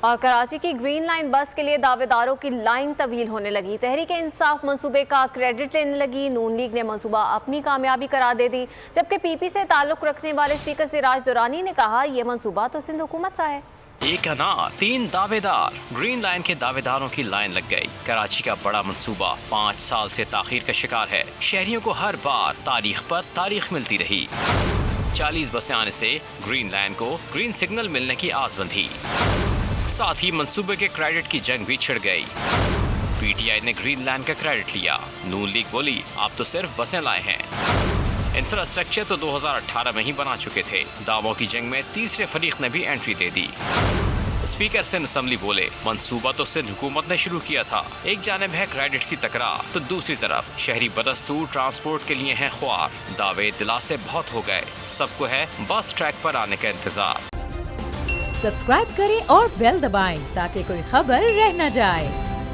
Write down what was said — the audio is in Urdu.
اور کراچی کی گرین لائن بس کے لیے دعویداروں کی لائن طویل ہونے لگی۔ تحریک انصاف منصوبے کا کریڈٹ لینے لگی۔ نون لیگ نے منصوبہ اپنی کامیابی قرار دے دی، جبکہ پی پی سے تعلق رکھنے والے اسپیکر سراج درانی نے کہا یہ منصوبہ تو سندھ حکومت کا ہے۔ ایک انار 3 دعوے دار، گرین لائن کے دعوے داروں کی لائن لگ گئی۔ کراچی کا بڑا منصوبہ 5 سال سے تاخیر کا شکار ہے۔ شہریوں کو ہر بار تاریخ پر تاریخ ملتی رہی۔ 40 بسیں آنے سے گرین لائن کو گرین سگنل ملنے کی آس بندھی، ساتھ ہی منصوبے کے کریڈٹ کی جنگ بھی چھڑ گئی۔ پی ٹی آئی نے گرین لائن کا کریڈٹ لیا، نون لیگ بولی آپ تو صرف بسیں لائے ہیں، انفراسٹرکچر تو 2018 میں ہی بنا چکے تھے۔ دعووں کی جنگ میں تیسرے فریق نے بھی انٹری دے دی۔ اسپیکر سندھ اسمبلی بولے منصوبہ تو سندھ حکومت نے شروع کیا تھا، ایک جانب ہے کریڈٹ کی تکرار تو دوسری طرف شہری بدستور ٹرانسپورٹ کے لیے ہیں خوار۔ دعوے دلا سے بہت ہو گئے، سب کو ہے بس ٹریک پر آنے کا انتظار۔ سبسکرائب کریں اور بیل دبائیں تاکہ کوئی خبر رہ نہ جائے۔